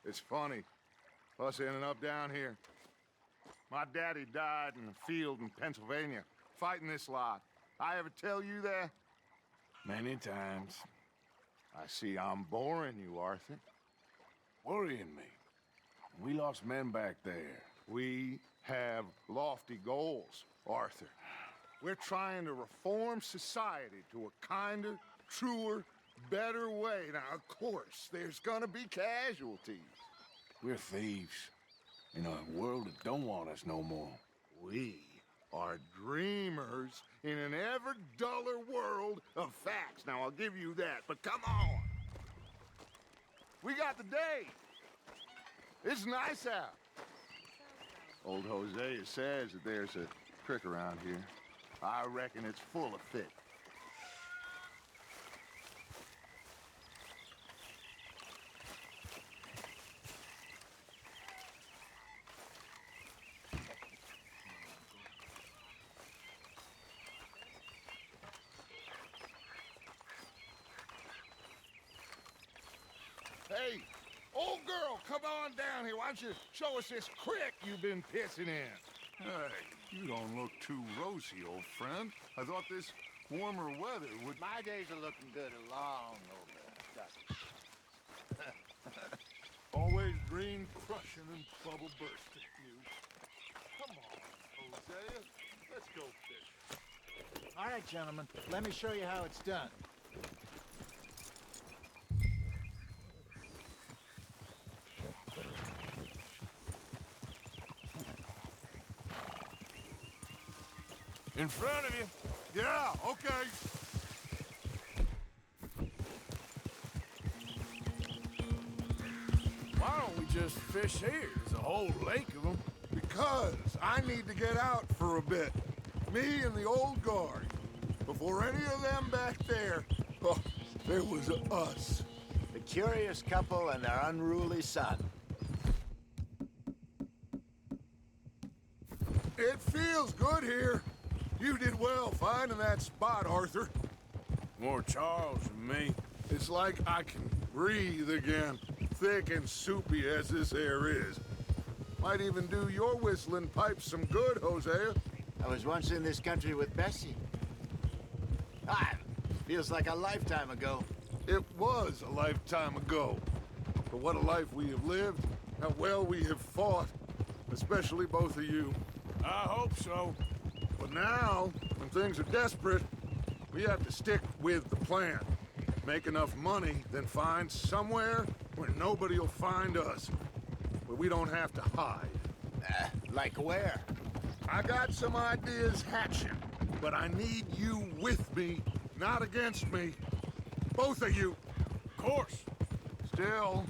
It's funny, us ending up down here. My daddy died in the field in Pennsylvania, fighting this lot. I ever tell you that? Many times. I see I'm boring you, Arthur. Worrying me. We lost men back there. We have lofty goals, Arthur. We're trying to reform society to a kinder, truer, better way. Now, of course, there's gonna be casualties. We're thieves. In a world that don't want us no more. We are dreamers in an ever duller world of facts. Now, I'll give you that, but come on. We got the day. It's nice out. Old Hosea says that there's a creek around here. I reckon it's full of fish. Hey, old girl, come on down here. Why don't you show us this creek you've been pissing in? Hey, you don't look too rosy, old friend. I thought this warmer weather would... My days are looking good along over. Always green crushing and bubble bursting, you. Come on, Hosea. Let's go fish. All right, gentlemen, let me show you how it's done. In front of you. Yeah, okay. Why don't we just fish here? There's a whole lake of them. Because I need to get out for a bit. Me and the old guard. Before any of them back there, oh, there was us. The curious couple and their unruly son. It feels good here. You did well finding that spot, Arthur. More Charles than me. It's like I can breathe again, thick and soupy as this air is. Might even do your whistling pipes some good, Hosea. I was once in this country with Bessie. Feels like a lifetime ago. It was a lifetime ago. But what a life we have lived, how well we have fought, especially both of you. I hope so. But now, when things are desperate, we have to stick with the plan. Make enough money, then find somewhere where nobody will find us. Where we don't have to hide. Like where? I got some ideas hatching, but I need you with me, not against me. Both of you. Of course. Still,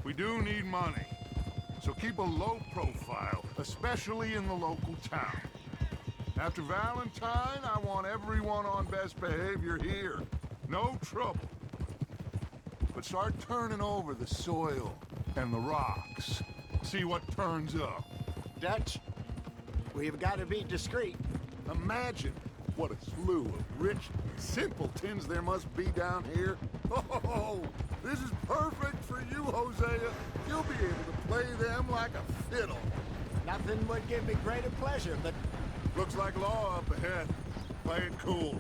we do need money. So keep a low profile, especially in the local town. After Valentine, I want everyone on best behavior here. No trouble. But start turning over the soil and the rocks. See what turns up. Dutch, we've got to be discreet. Imagine what a slew of rich simpletons there must be down here. Oh, this is perfect for you, Hosea. You'll be able to play them like a fiddle. Nothing would give me greater pleasure, but... Looks like law up ahead. Play it cool.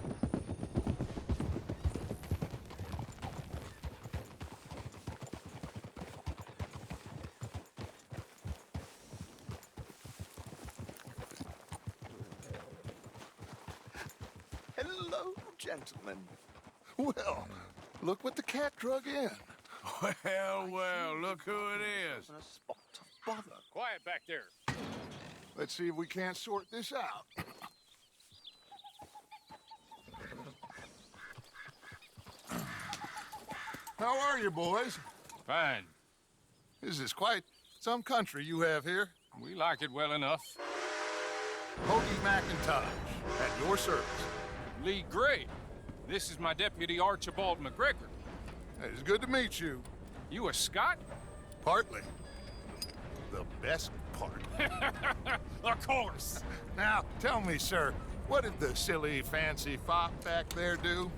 Hello, gentlemen. Well, look what the cat drug in. Well, look who it is. A spot of bother. Quiet back there. Let's see if we can't sort this out. How are you, boys? Fine. This is quite some country you have here. We like it well enough. Hoagie McIntosh, at your service. Lee Gray. This is my deputy Archibald McGregor. It's good to meet you. You a Scot? Partly. The best part. Of course. Now, tell me, sir, what did the silly, fancy fop back there do?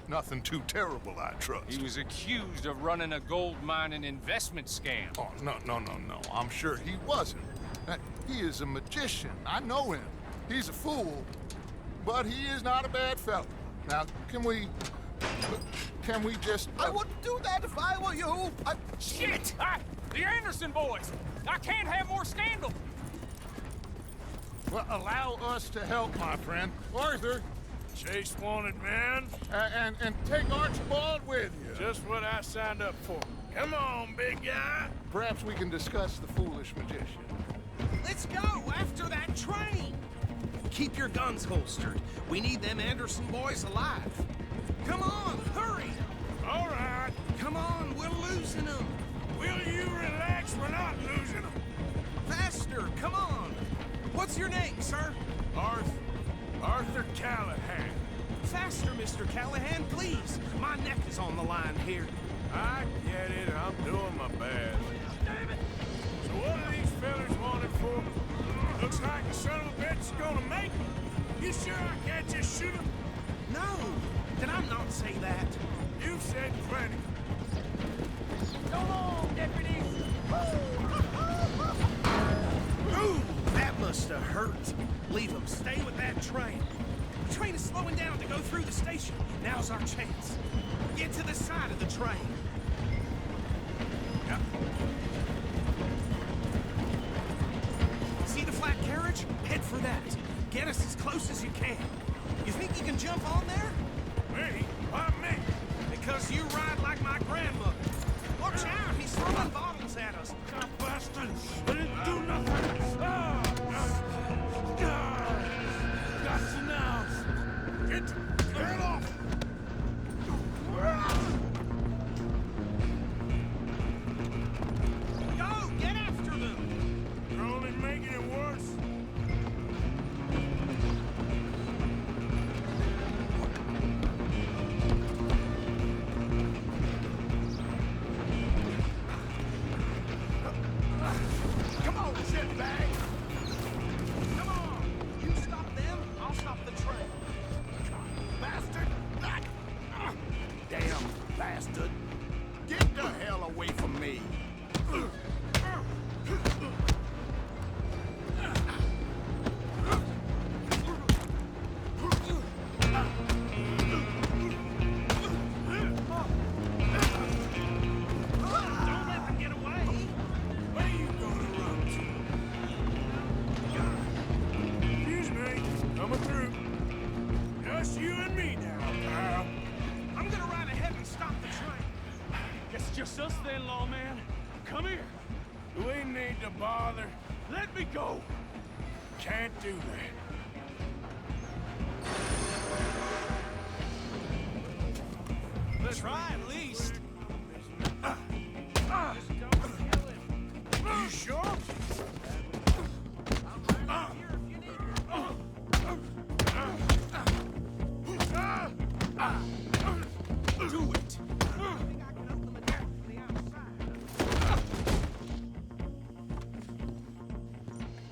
Nothing too terrible, I trust. He was accused of running a gold mining investment scam. Oh, no. I'm sure he wasn't. He is a magician. I know him. He's a fool, but he is not a bad fellow. Now, can we just... I wouldn't do that if I were you. Shit! The Anderson boys! I can't have more scandal! Well, allow us to help, my friend. Arthur, Chase wanted man. and take Archibald with you. Just what I signed up for. Come on, big guy. Perhaps we can discuss the foolish magician. Let's go after that train. Keep your guns holstered. We need them Anderson boys alive. Come on, hurry. All right. Come on, we're losing them. Will you relax? We're not losing them. Faster, come on. What's your name, sir? Arthur Callahan. Faster, Mr. Callahan, please. My neck is on the line here. I get it. I'm doing my best. Damn it. So what are these fellas wanted for? Looks like the son of a bitch is gonna make it. You sure I can't just shoot him? No, did I not say that? You've said plenty. So long, deputies. Ooh, that must have hurt. Leave them. Stay with that train. The train is slowing down to go through the station. Now's our chance. Get to the side of the train. Yep. See the flat carriage? Head for that. Get us as close as you can. You think you can jump on there? Me? Why me? Because you ride like my grandmother. Watch out, he's throwing bottles at us. God, bastard! I didn't do nothing! Got you now! Get off! Go, get after them! You're only making it worse. Come on, shitbag! Come on! You stop them, I'll stop the train. Bastard! Damn bastard! Get the hell away from me! Don't let them get away! Where you gonna run to? Excuse me. Coming through. Just you and me now, pal. I'm gonna ride ahead and stop the train. It's just us then, lawman. Come here. Do we need to bother? Let me go. Can't do that. Try at least. You sure? Do it.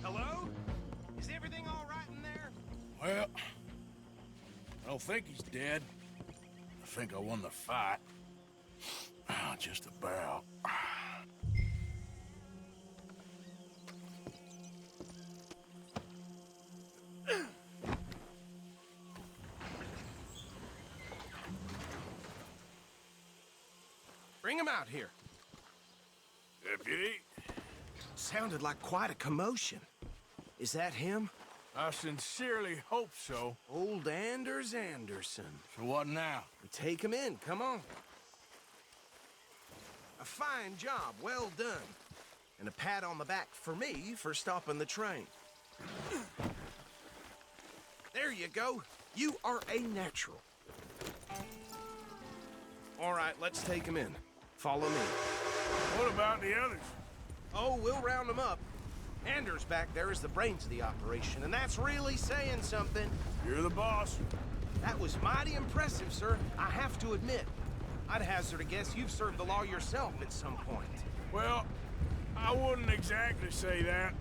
Hello? Is everything all right in there? Well, I don't think he's dead. I think I won the fight. Just about. Bring him out here. Deputy, Sounded like quite a commotion. Is that him? I sincerely hope so. Old Anders Anderson. So what now? Take him in, come on. A fine job, well done. And a pat on the back for me for stopping the train. There you go. You are a natural. All right, let's take him in. Follow me. What about the others? Oh, we'll round them up. Anders back there is the brains of the operation, and that's really saying something. You're the boss. That was mighty impressive, sir. I have to admit. I'd hazard a guess you've served the law yourself at some point. Well, I wouldn't exactly say that.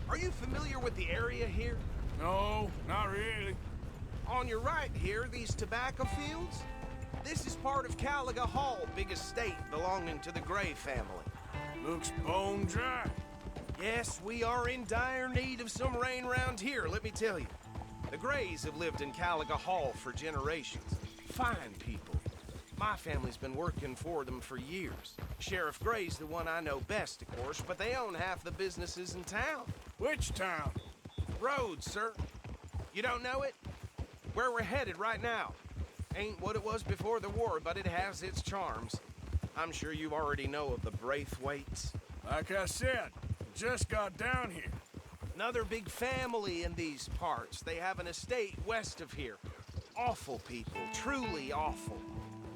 Are you familiar with the area here? No, not really. On your right here, these tobacco fields? This is part of Caliga Hall, big estate belonging to the Gray family. Looks bone dry. Yes, we are in dire need of some rain round here, let me tell you. The Grays have lived in Caliga Hall for generations. Fine people. My family's been working for them for years. Sheriff Gray's the one I know best, of course, but they own half the businesses in town. Which town? Rhodes, sir. You don't know it? Where we're headed right now. Ain't what it was before the war, but it has its charms. I'm sure you already know of the Braithwaites. Like I said, just got down here. Another big family in these parts. They have an estate west of here. Awful people, truly awful.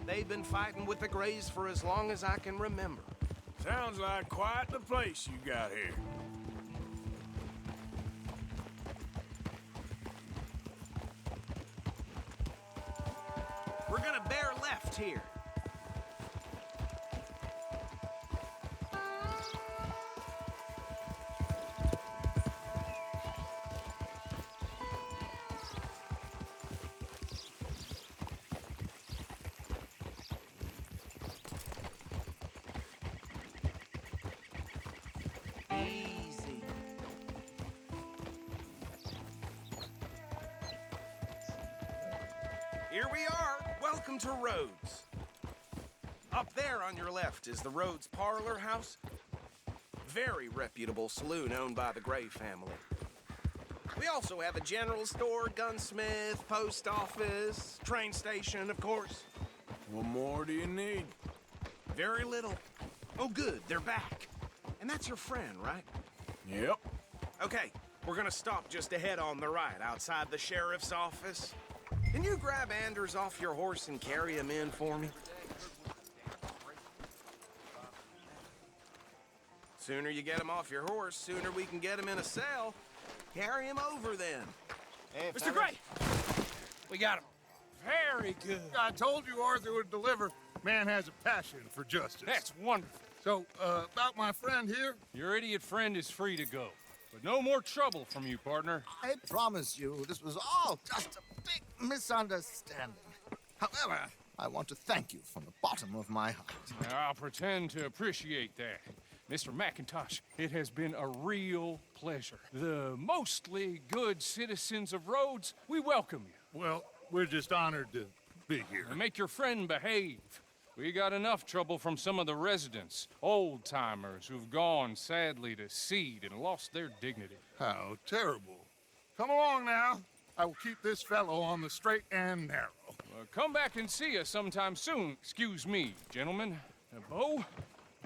They've been fighting with the Grays for as long as I can remember. Sounds like quite the place you got here. We're gonna bear left here. Easy. Here we are. Welcome to Rhodes. Up there on your left is the Rhodes Parlor House. Very reputable saloon owned by the Gray family. We also have a general store, gunsmith, post office, train station, of course. What more do you need? Very little. Oh, good, they're back. And that's your friend, right? Yep. Okay, we're gonna stop just ahead on the right, outside the sheriff's office. Can you grab Anders off your horse and carry him in for me? Sooner you get him off your horse, sooner we can get him in a cell. Carry him over then. Hey, Mr. Gray! We got him. Very good. I told you Arthur would deliver. Man has a passion for justice. That's wonderful. So, about my friend here? Your idiot friend is free to go. But no more trouble from you, partner. I promise you, this was all just a big misunderstanding. However, I want to thank you from the bottom of my heart. I'll pretend to appreciate that. Mr. McIntosh, it has been a real pleasure. The mostly good citizens of Rhodes, we welcome you. Well, we're just honored to be here. And make your friend behave. We got enough trouble from some of the residents, old-timers who've gone, sadly, to seed and lost their dignity. How terrible. Come along now. I will keep this fellow on the straight and narrow. Come back and see us sometime soon. Excuse me, gentlemen. Bo,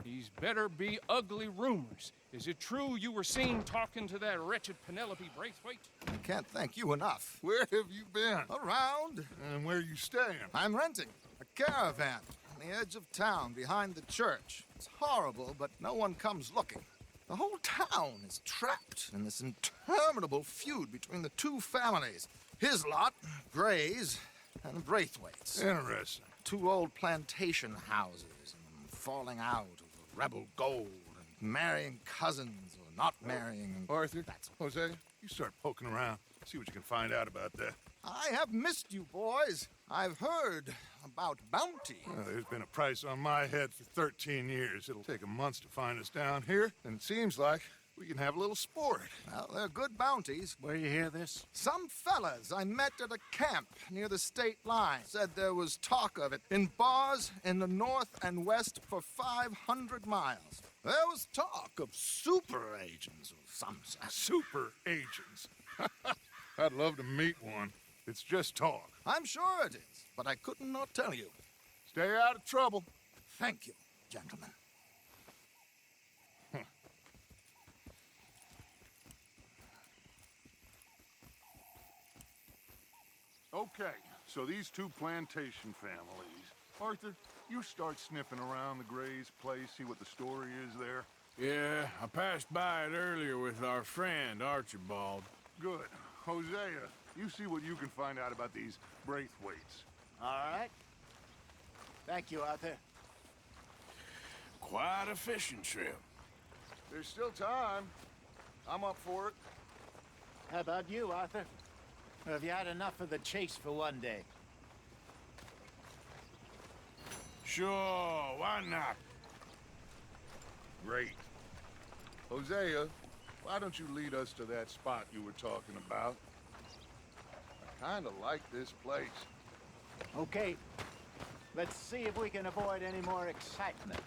these better be ugly rumors. Is it true you were seen talking to that wretched Penelope Braithwaite? I can't thank you enough. Where have you been? Around, And where you staying? I'm renting a caravan on the edge of town behind the church. It's horrible, but no one comes looking. The whole town is trapped in this interminable feud between the two families. His lot, Gray's, and the Braithwaites. Interesting. Two old plantation houses, and falling out over rebel gold, and marrying cousins or not marrying. And Arthur, That's Jose, you start poking around. See what you can find out about that. I have missed you, boys. I've heard about bounty. There's been a price on my head for 13 years. It'll take 'em months to find us down here, and it seems like we can have a little sport. Well, they're good bounties. Where you hear this? Some fellas I met at a camp near the state line said there was talk of it in bars in the north and west for 500 miles. There was talk of super agents of some sort. Super agents. I'd love to meet one. It's just talk. I'm sure it is, but I couldn't not tell you. Stay out of trouble. Thank you, gentlemen. Okay, so these two plantation families. Arthur, you start sniffing around the Gray's place, see what the story is there. Yeah, I passed by it earlier with our friend, Archibald. Good. Hosea, you see what you can find out about these Braithwaites. All right. Thank you, Arthur. Quite a fishing trip. There's still time. I'm up for it. How about you, Arthur? Or have you had enough of the chase for one day? Sure, why not? Great. Hosea, why don't you lead us to that spot you were talking about? I kinda like this place. Okay. Let's see if we can avoid any more excitement.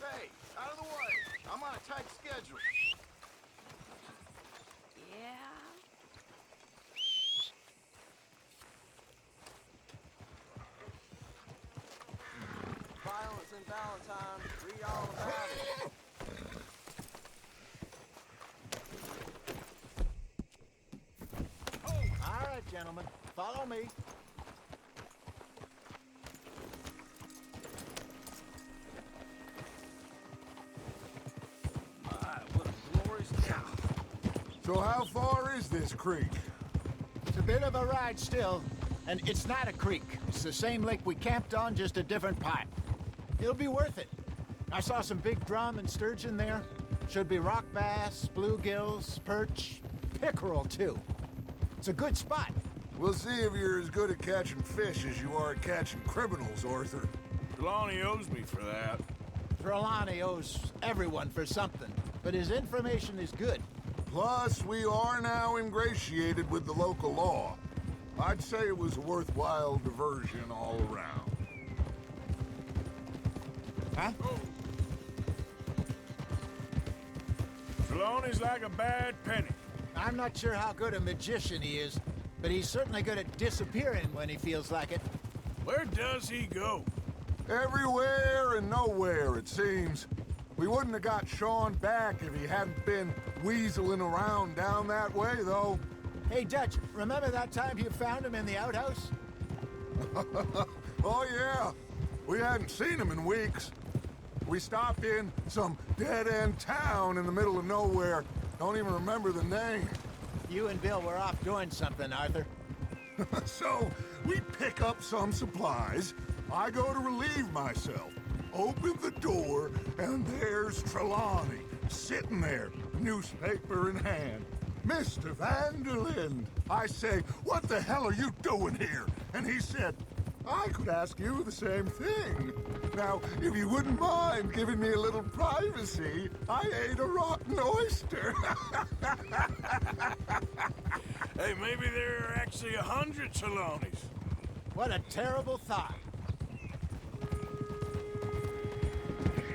Hey, out of the way. I'm on a tight schedule. Yeah. Violence in Valentine. Read all about it. All right, gentlemen. Follow me. My, what a glorious town. So how far is this creek? It's a bit of a ride still, and it's not a creek. It's the same lake we camped on, just a different part. It'll be worth it. I saw some big drum and sturgeon there. Should be rock bass, bluegills, perch, pickerel too. It's a good spot. We'll see if you're as good at catching fish as you are at catching criminals, Arthur. Trelawney owes me for that. Trelawney owes everyone for something, but his information is good. Plus, we are now ingratiated with the local law. I'd say it was a worthwhile diversion all around. Huh? Trelawney's like a bad penny. I'm not sure how good a magician he is, but he's certainly good at disappearing when he feels like it. Where does he go? Everywhere and nowhere, it seems. We wouldn't have got Sean back if he hadn't been weaseling around down that way, though. Hey, Dutch, remember that time you found him in the outhouse? Oh, yeah. We hadn't seen him in weeks. We stopped in some dead-end town in the middle of nowhere. Don't even remember the name. You and Bill were off doing something, Arthur. So, we pick up some supplies. I go to relieve myself. Open the door, and there's Trelawney, sitting there, newspaper in hand. Mr. Vanderlyn. I say, what the hell are you doing here? And he said, I could ask you the same thing. Now, if you wouldn't mind giving me a little privacy, I ate a rotten oyster. Hey, maybe there are actually 100 Trelawneys. What a terrible thought.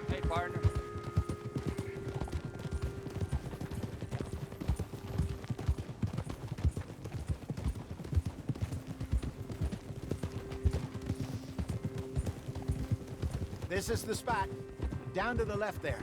Hey, partner. This is the spot. Down to the left there.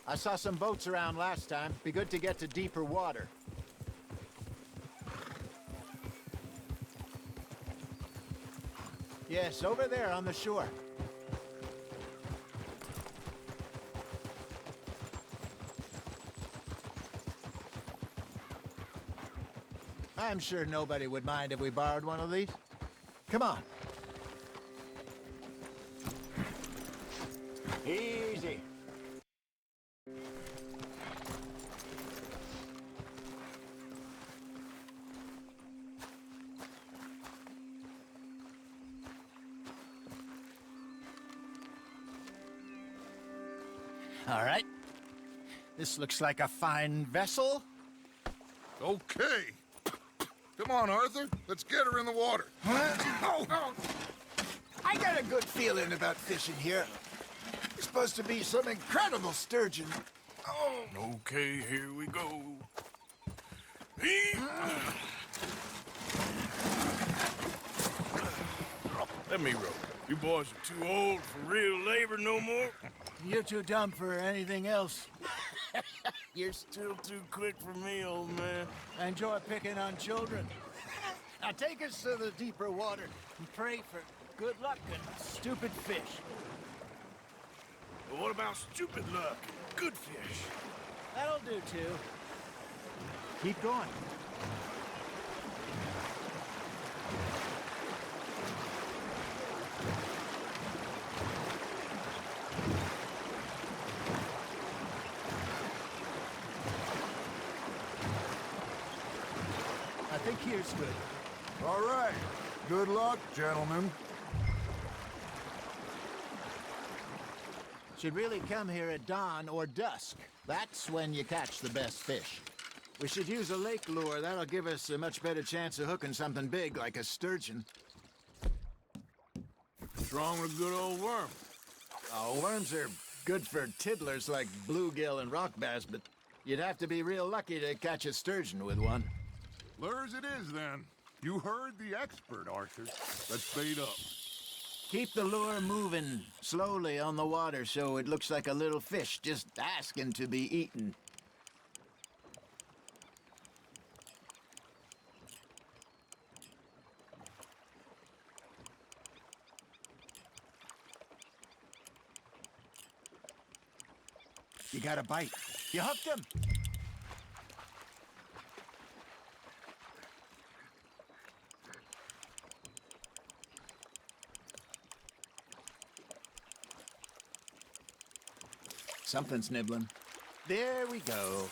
I saw some boats around last time. Be good to get to deeper water. Yes, over there on the shore. I'm sure nobody would mind if we borrowed one of these. Come on. Easy. All right. This looks like a fine vessel. Okay. Come on, Arthur. Let's get her in the water. Oh. I got a good feeling about fishing here. It's supposed to be some incredible sturgeon. Oh. Okay, here we go. Let me row. You boys are too old for real labor no more. You're too dumb for anything else. You're still too quick for me, old man. I enjoy picking on children. Now take us to the deeper water and pray for good luck and stupid fish. But what about stupid luck and good fish? That'll do too. Keep going. I think here's good. All right. Good luck, gentlemen. Should really come here at dawn or dusk. That's when you catch the best fish. We should use a lake lure. That'll give us a much better chance of hooking something big like a sturgeon. What's wrong with a good old worm? Oh, worms are good for tiddlers like bluegill and rock bass, but you'd have to be real lucky to catch a sturgeon with one. Lures it is, then. You heard the expert, Arthur. Let's bait up. Keep the lure moving slowly on the water so it looks like a little fish just asking to be eaten. You got a bite. You hooked him. Something's nibbling. There we go.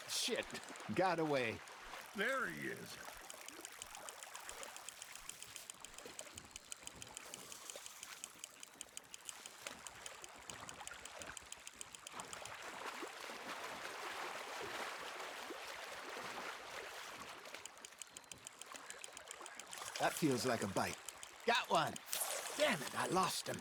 Shit, got away. There he is. That feels like a bite. Got one. Damn it, I lost him.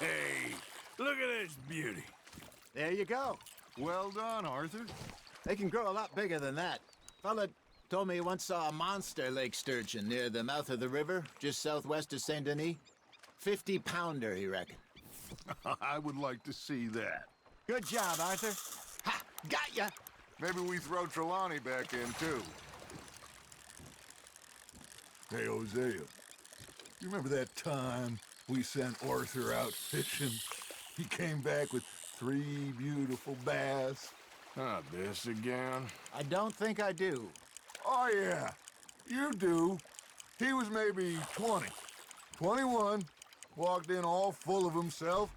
Hey, look at this beauty. There you go. Well done, Arthur. They can grow a lot bigger than that. Fella told me he once saw a monster lake sturgeon near the mouth of the river, just southwest of Saint Denis. 50-pounder, he reckoned. I would like to see that. Good job, Arthur. Ha! Got ya! Maybe we throw Trelawney back in, too. Hey, Hosea, you remember that time we sent Arthur out fishing? He came back with 3 beautiful bass. Not this again. I don't think I do. Oh, yeah. You do. He was maybe 20. 21. Walked in all full of himself.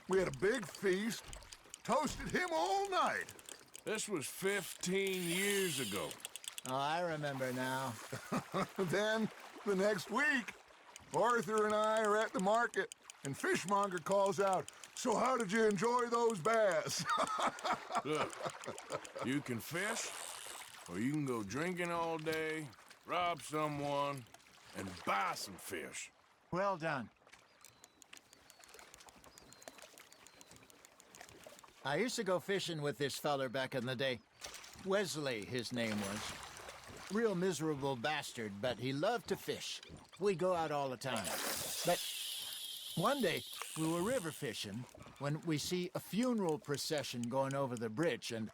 We had a big feast. Toasted him all night. This was 15 years ago. Oh, I remember now. Then, the next week, Arthur and I are at the market, and Fishmonger calls out, "So how did you enjoy those bass?" Look, you can fish, or you can go drinking all day, rob someone, and buy some fish. Well done. I used to go fishing with this feller back in the day. Wesley, his name was. Real miserable bastard, but he loved to fish. We'd go out all the time. But one day, we were river fishing when we see a funeral procession going over the bridge, and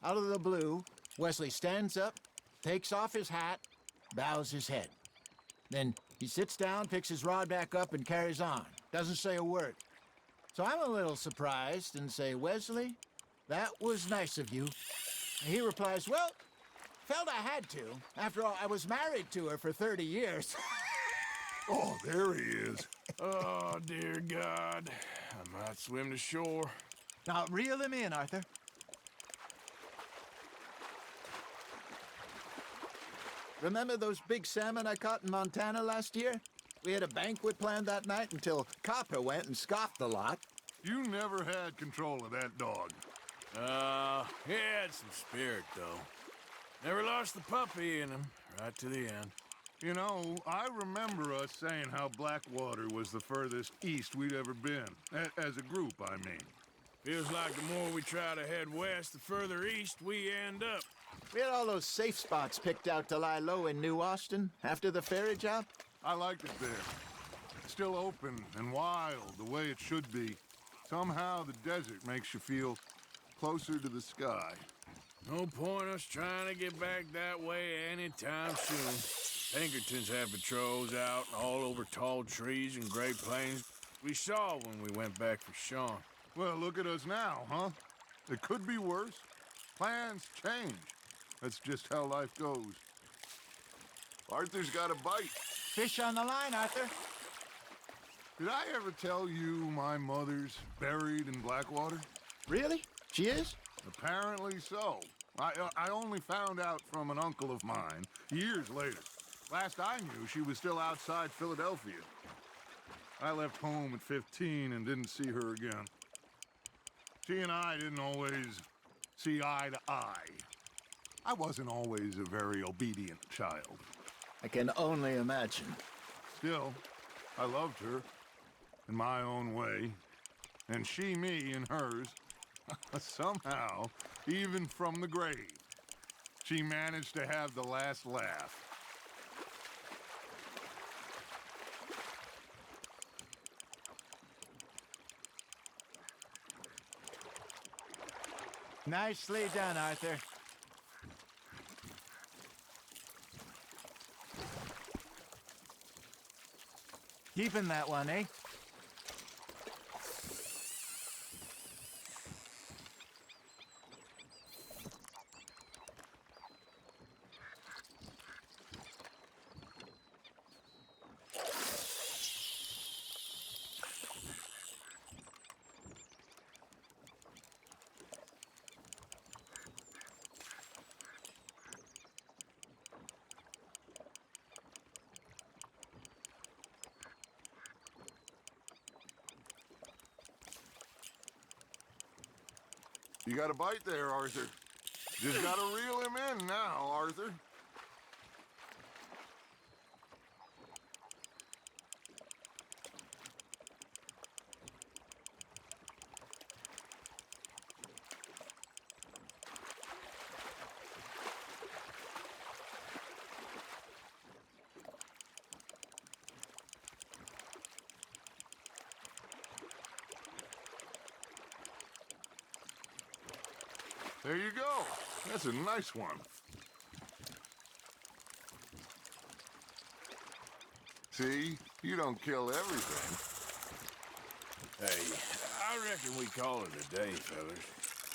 out of the blue, Wesley stands up, takes off his hat, bows his head. Then he sits down, picks his rod back up, and carries on. Doesn't say a word. So I'm a little surprised and say, "Wesley, that was nice of you." And he replies, "Well, felt I had to. After all, I was married to her for 30 years. Oh, there he is. Oh, dear God. I might swim to shore. Now, reel him in, Arthur. Remember those big salmon I caught in Montana last year? We had a banquet planned that night until Copper went and scoffed the lot. You never had control of that dog. He had some spirit, though. Never lost the puppy in him, right to the end. You know, I remember us saying how Blackwater was the furthest east we'd ever been. As a group, I mean. Feels like the more we try to head west, the further east we end up. We had all those safe spots picked out to lie low in New Austin after the ferry job. I liked it there. Still open and wild, the way it should be. Somehow the desert makes you feel closer to the sky. No point us trying to get back that way anytime soon. Pinkertons have patrols out all over tall trees and Great Plains. We saw when we went back for Sean. Well, look at us now, huh? It could be worse. Plans change. That's just how life goes. Arthur's got a bite. Fish on the line, Arthur. Did I ever tell you my mother's buried in Blackwater? Really? She is? Apparently so. I only found out from an uncle of mine years later. Last I knew, she was still outside Philadelphia. I left home at 15 and didn't see her again. She and I didn't always see eye to eye. I wasn't always a very obedient child. I can only imagine. Still, I loved her in my own way, and she me in hers. Somehow, even from the grave, she managed to have the last laugh. Nicely done, Arthur. Keeping that one, eh? You got a bite there, Arthur. Just gotta reel him in now, Arthur. There you go. That's a nice one. See? You don't kill everything. Hey, I reckon we call it a day, fellas.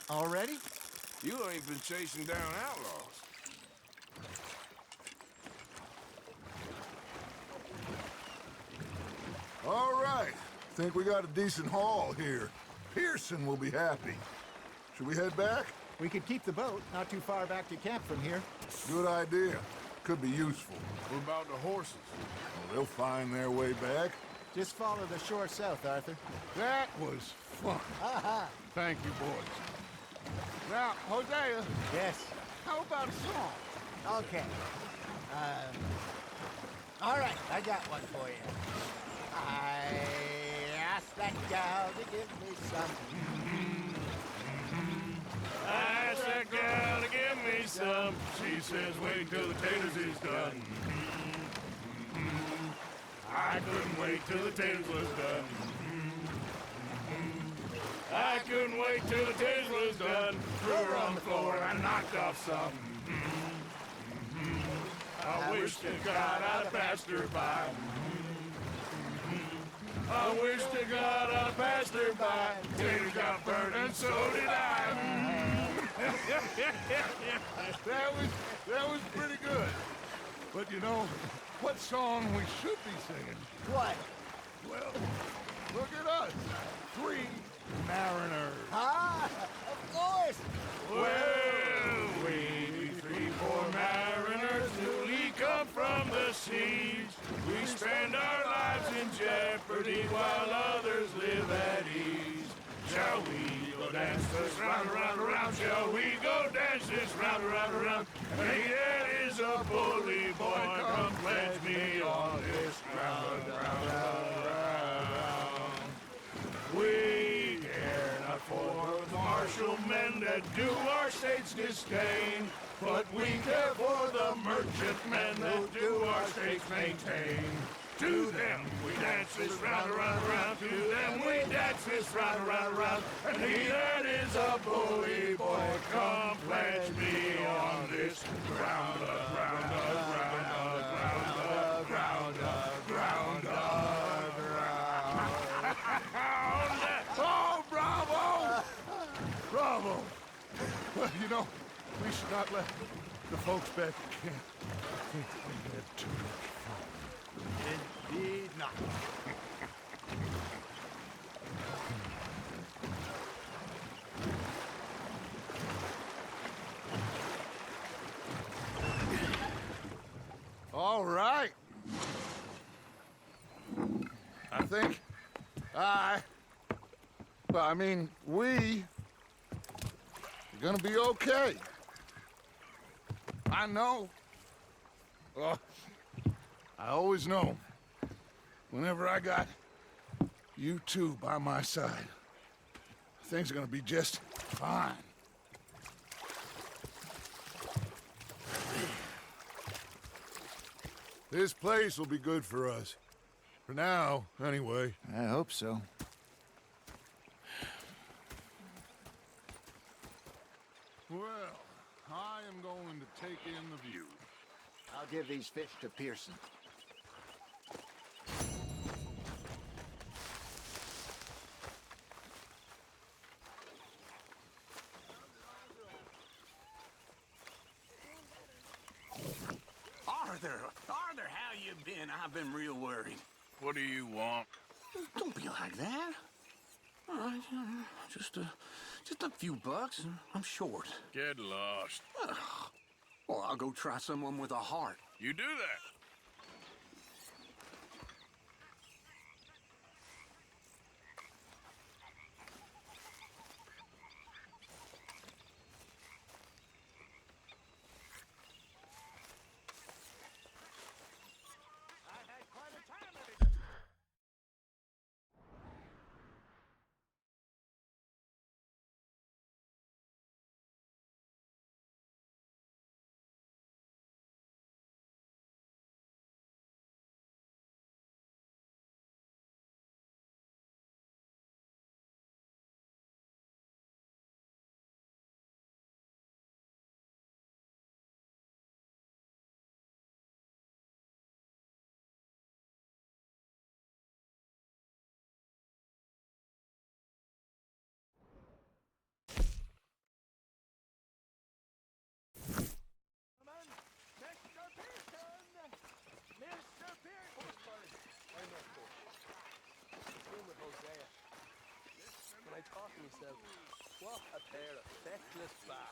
Already? You ain't been chasing down outlaws. All right. Think we got a decent haul here. Pearson will be happy. Should we head back? We could keep the boat not too far back to camp from here. Good idea. Could be useful. What about the horses? Well, they'll find their way back. Just follow the shore south, Arthur. That was fun. Thank you, boys. Now, Hosea, Yes. how about a song? Okay. All right, I got one for you. I asked that gal to give me some. I asked that girl to give me some. She says, wait till the taters is done. I couldn't wait till the taters was done. I couldn't wait till the taters was done. Threw her on the floor and I knocked off some. I wish to God I'd passed her by. I wish to God I passed her by. Taters got burned and so did I. That was pretty good. But you know, what song we should be singing? What? Well, look at us. 3 mariners. Ah, of course. Well, we 3 poor mariners newly come from the seas. We spend our lives in jeopardy while others live at ease. Shall we go dance this round, around, around? Shall we go dance this round, around, around? Hey, that is a bully boy. Come pledge me on this round, round, round, round. We care not for the martial men that do our state's disdain, but we care for the merchantmen that do our state's maintain. To them we dance this round, around, around. To them we dance this round, around, around. And he that is a bully boy, come pledge me Oh, bravo! Bravo! Well, you know, we should not let the folks back at camp think that we had too much fun. Indeed not. All right. I think we are gonna be okay. I know. I always know. Whenever I got you two by my side, things are gonna be just fine. This place will be good for us. For now, anyway. I hope so. Well, I am going to take in the view. I'll give these fish to Pearson. Arthur, how you been? I've been real worried. What do you want? Don't be like that. All right, just a few bucks, and I'm short. Get lost. Well, I'll go try someone with a heart. You do that.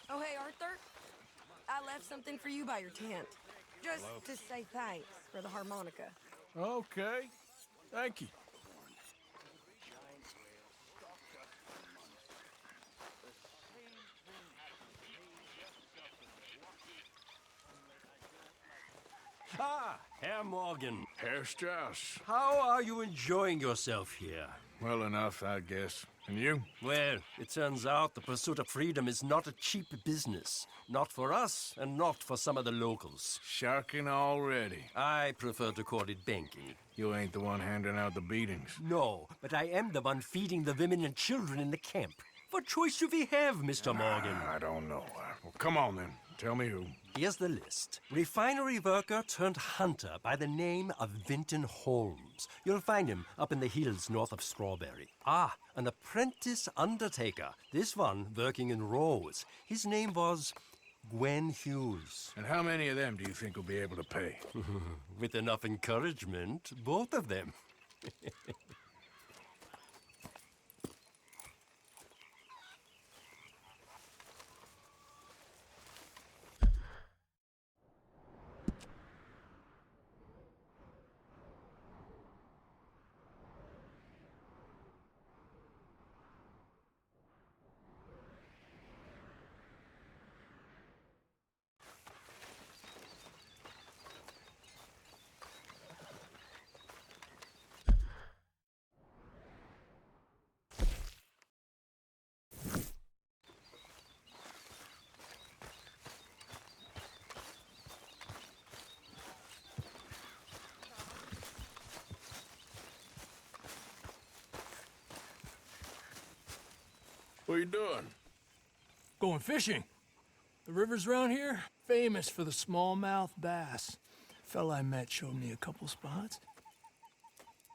Oh, hey, Arthur. I left something for you by your tent. Just to say thanks for the harmonica. Okay. Thank you. Ah, Herr Morgan. Herr Strauss. How are you enjoying yourself here? Well enough, I guess. And you? Well, it turns out the pursuit of freedom is not a cheap business. Not for us, and not for some of the locals. Sharking already. I prefer to call it banking. You ain't the one handing out the beatings. No, but I am the one feeding the women and children in the camp. What choice do we have, Mr. Morgan? I don't know. Well, come on then. Tell me who. Here's the list. Refinery worker turned hunter by the name of Vinton Holmes. You'll find him up in the hills north of Strawberry. Ah, an apprentice undertaker. This one working in Rhodes. His name was Gwen Hughes. And how many of them do you think will be able to pay? With enough encouragement, both of them. What are you doing? Going fishing. The rivers around here, famous for the smallmouth bass. Fella I met showed me a couple spots.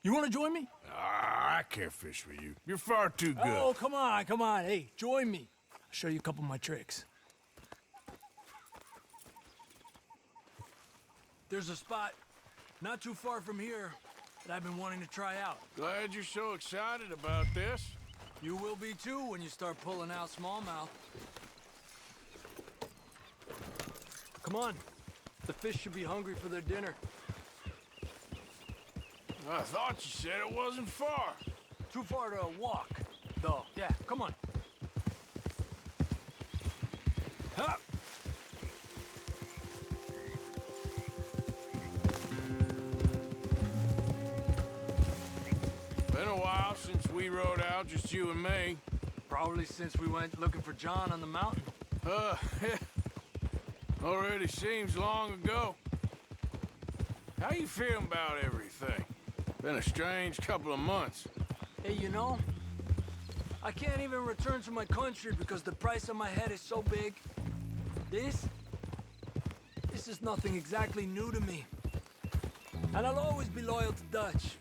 You want to join me? I can't fish with you. You're far too good. Oh, come on, come on. Hey, join me. I'll show you a couple of my tricks. There's a spot not too far from here that I've been wanting to try out. Glad you're so excited about this. You will be too when you start pulling out smallmouth. Come on. The fish should be hungry for their dinner. I thought you said it wasn't far. Too far to walk, though. Yeah, come on. Huh. Been a while since we rode out, just you and me. Probably since we went looking for John on the mountain. Already seems long ago. How you feeling about everything? Been a strange couple of months. Hey, you know, I can't even return to my country because the price on my head is so big. This is nothing exactly new to me. And I'll always be loyal to Dutch.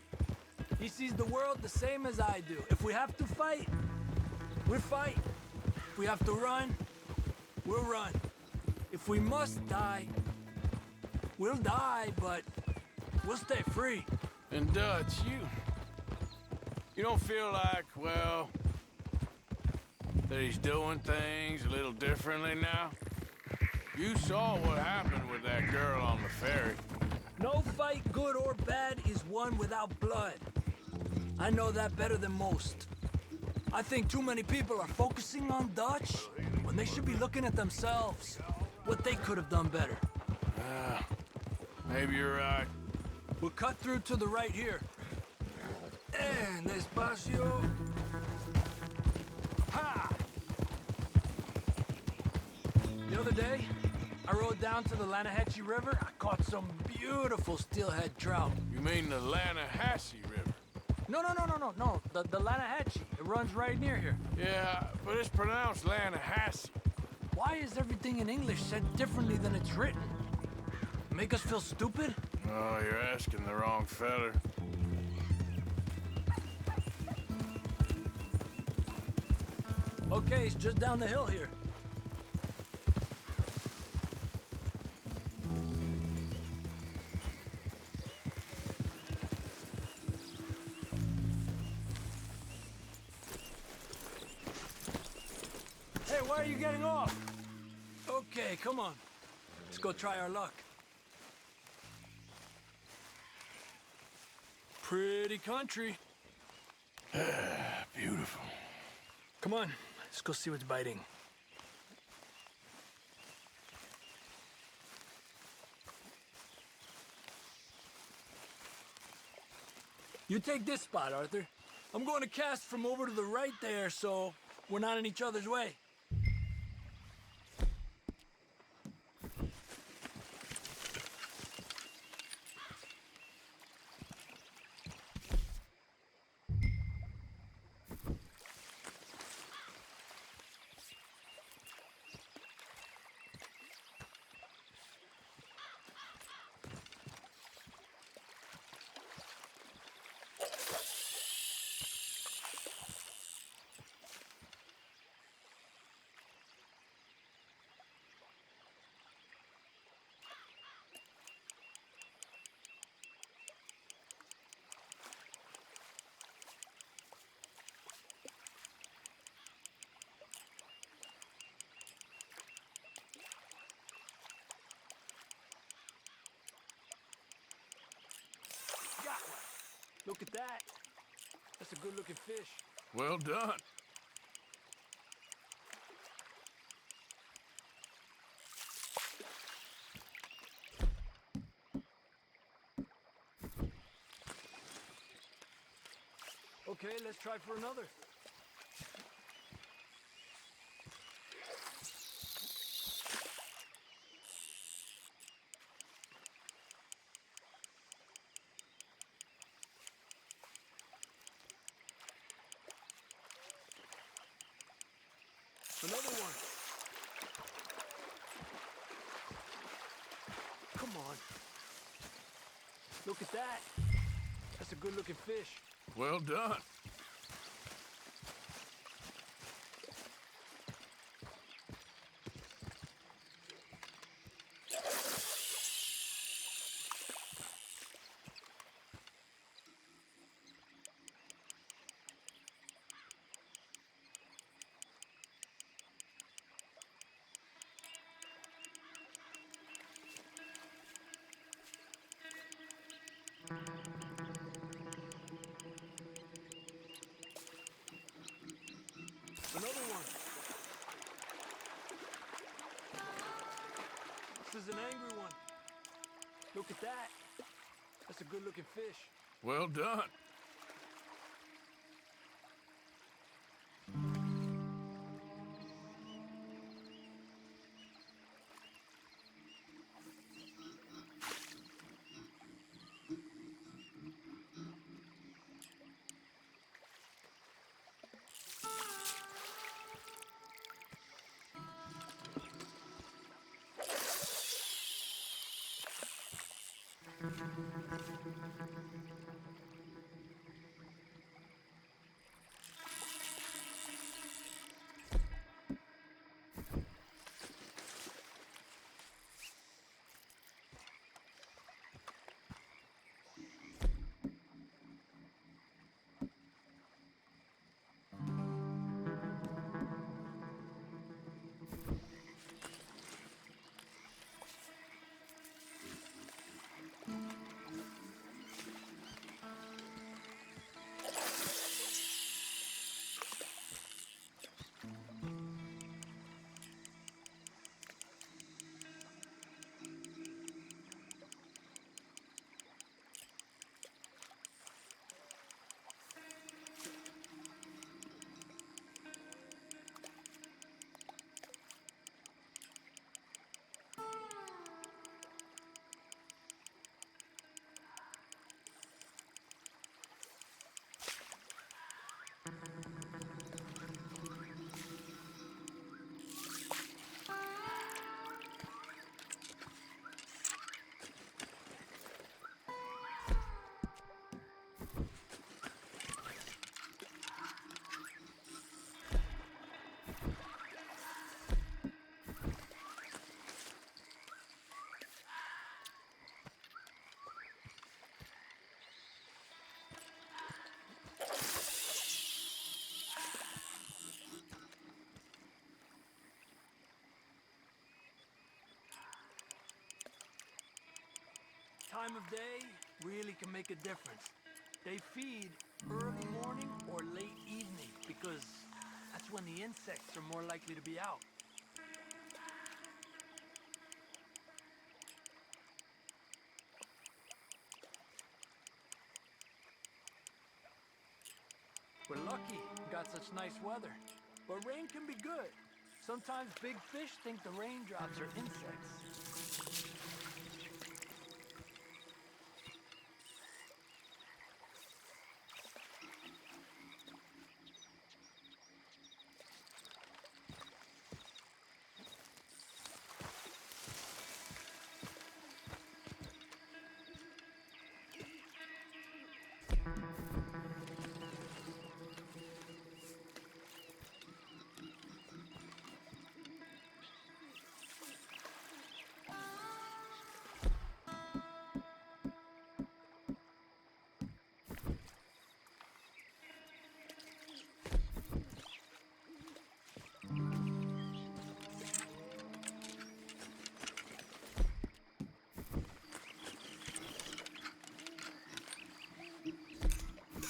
He sees the world the same as I do. If we have to fight, we'll fight. If we have to run, we'll run. If we must die, we'll die, but we'll stay free. And Dutch, you don't feel like, well, that he's doing things a little differently now? You saw what happened with that girl on the ferry. No fight, good or bad, is won without blood. I know that better than most. I think too many people are focusing on Dutch when they should be looking at themselves, what they could have done better. Maybe you're right. We'll cut through to the right here. And despacio. Ha! The other day, I rode down to the Lanahatchee River. I caught some beautiful steelhead trout. You mean the Lanahatchee River? No. The Lanahatchee. It runs right near here. Yeah, but it's pronounced Lanahatchee. Why is everything in English said differently than it's written? Make us feel stupid? Oh, you're asking the wrong fella. Okay, it's just down the hill here. Hey, why are you getting off? Okay, come on. Let's go try our luck. Pretty country. Beautiful. Come on, let's go see what's biting. You take this spot, Arthur. I'm going to cast from over to the right there, so we're not in each other's way. Look at that. That's a good-looking fish. Well done. Okay, let's try for another. Another one. come on. Look at that. That's a good-looking fish. Well done. Another one. This is an angry one. Look at that. That's a good-looking fish. Well done. Time of day really can make a difference. They feed early morning or late evening because that's when the insects are more likely to be out. We're lucky we got such nice weather. But rain can be good. Sometimes big fish think the raindrops are insects.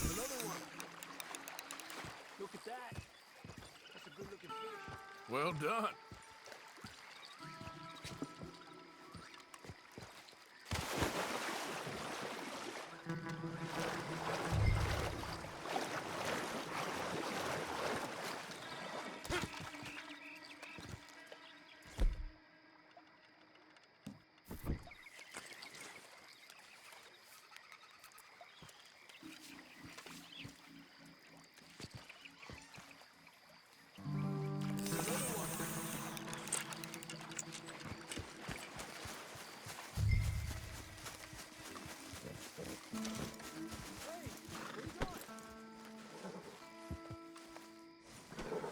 Another one. Look at that. That's a good-looking fish. Well done. Another one.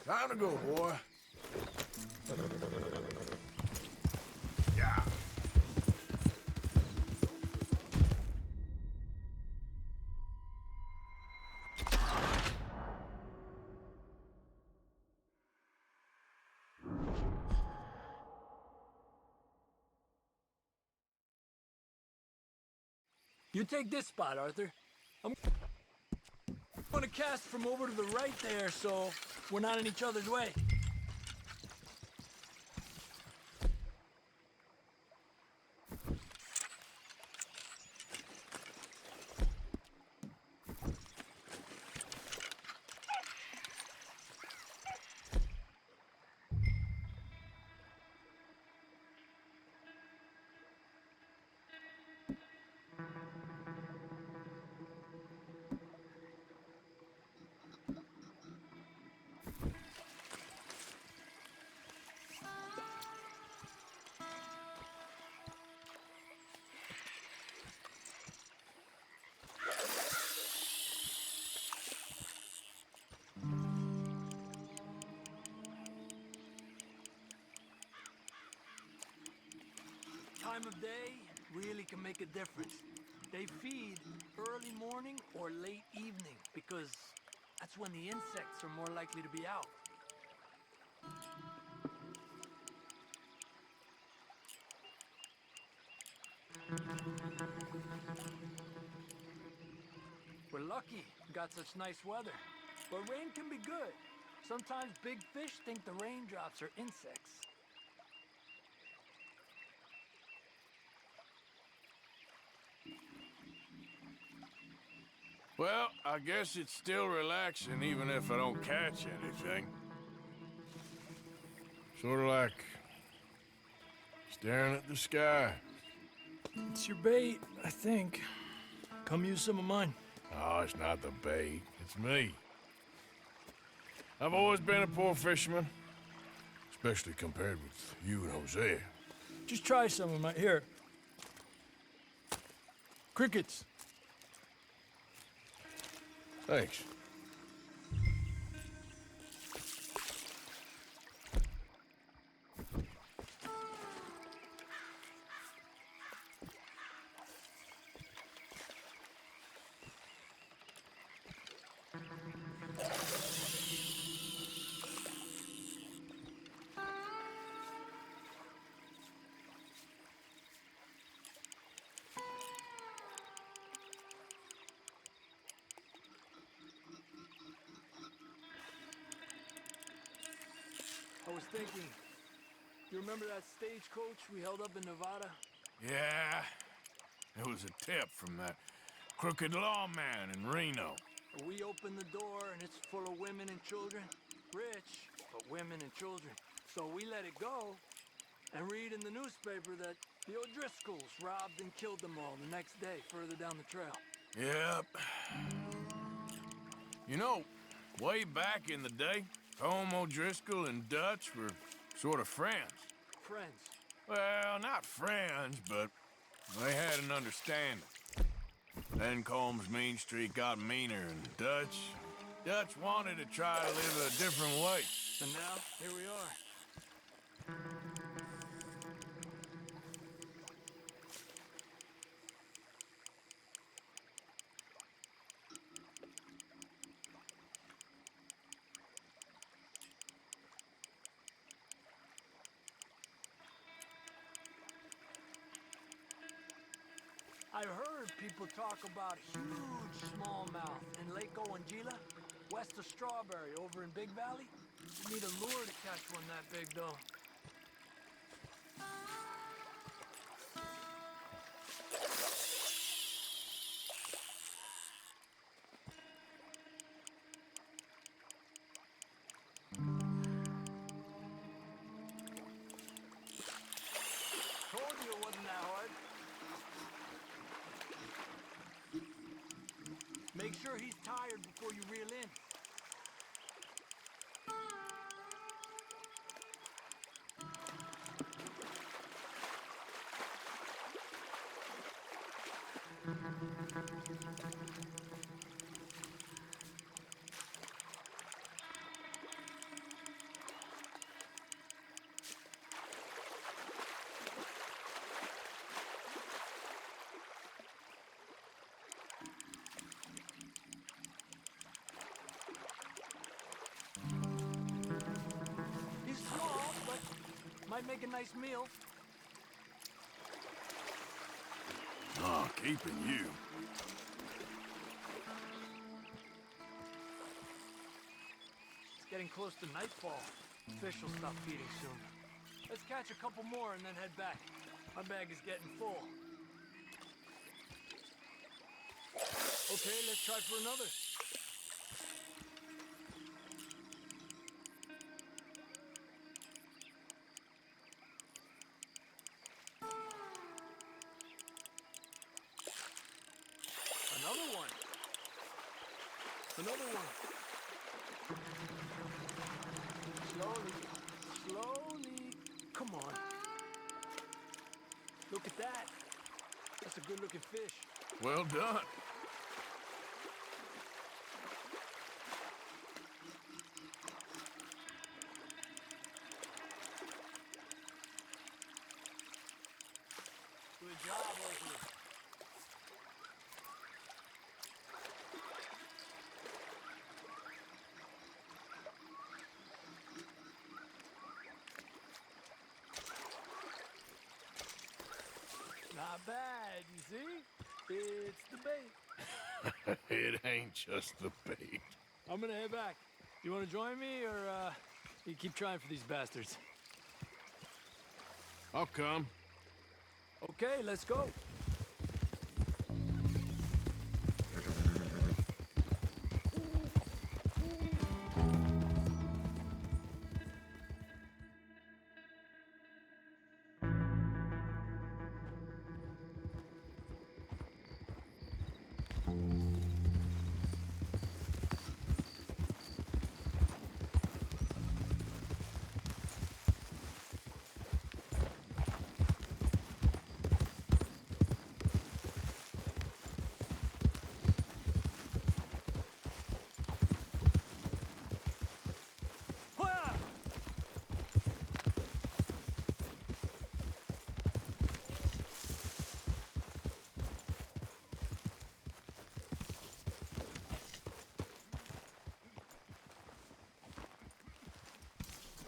Time to go, boy. Yeah. You take this spot, Arthur. I'm gonna cast from over to the right there, so we're not in each other's way. Time of day really can make a difference. They feed early morning or late evening because that's when the insects are more likely to be out. We're lucky we got such nice weather, but rain can be good. Sometimes big fish think the raindrops are insects. Well, I guess it's still relaxing even if I don't catch anything. Sort of like staring at the sky. It's your bait, I think. Come use some of mine. Oh, it's not the bait. It's me. I've always been a poor fisherman. Especially compared with you and Hosea. Just try some of my... Here. Crickets. Thanks. I was thinking, you remember that stagecoach we held up in Nevada? Yeah. It was a tip from that crooked lawman in Reno. We opened the door and it's full of women and children. Rich, but women and children. So we let it go and read in the newspaper that the O'Driscolls robbed and killed them all the next day further down the trail. Yep. You know, way back in the day, Tom O'Driscoll and Dutch were sort of friends. Friends? Well, not friends, but they had an understanding. Then Combs' mean streak got meaner, and Dutch wanted to try to live a different way. And now, here we are. I heard people talk about huge smallmouth in Lake Owanjila, west of Strawberry, over in Big Valley. You need a lure to catch one that big, though. Told you it wasn't that hard. Make sure he's tired before you reel in. Might make a nice meal. Oh, keeping you. It's getting close to nightfall. Fish will stop feeding soon. Let's catch a couple more and then head back. My bag is getting full. Okay, let's try for another. Another one. Another one. Slowly. Slowly. Come on. Look at that. That's a good-looking fish. Well done. Good job, Oakley. Not bad, you see? It's the bait. It ain't just the bait. I'm gonna head back. You wanna join me, or, you keep trying for these bastards? I'll come. Okay, let's go.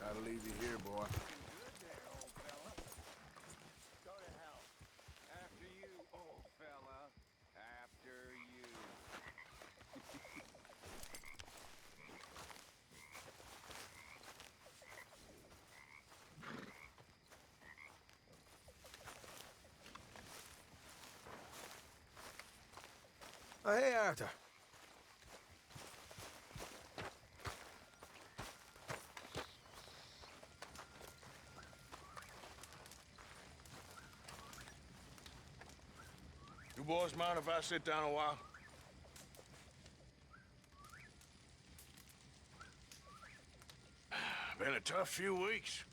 Gotta leave you here, boy. Good there, old fella. Go to hell. After you, old fella. After you. Oh, hey, Arthur. You boys mind if I sit down a while? Been a tough few weeks.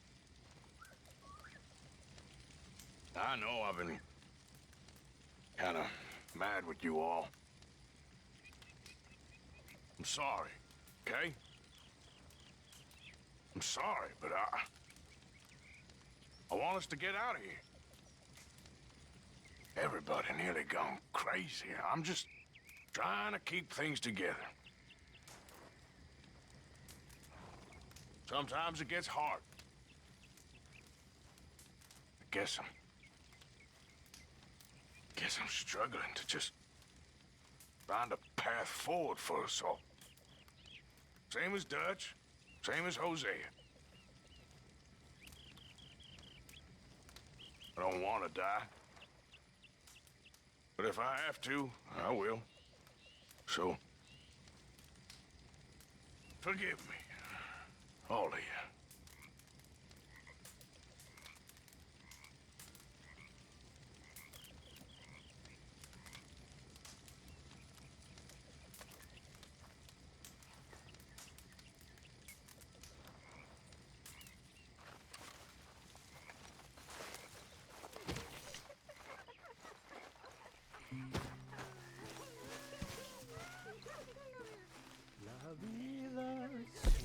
I know I've been kind of mad with you all. I'm sorry, okay? I'm sorry, but I want us to get out of here. Everybody nearly gone crazy. I'm just trying to keep things together. Sometimes it gets hard. I guess I'm struggling to just find a path forward for us all. Same as Dutch, same as Hosea. I don't want to die. But if I have to, I will. So, forgive me, all of you.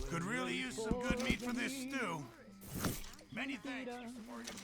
Could really use some good meat for this stew. Many thanks, Mr. Morgan.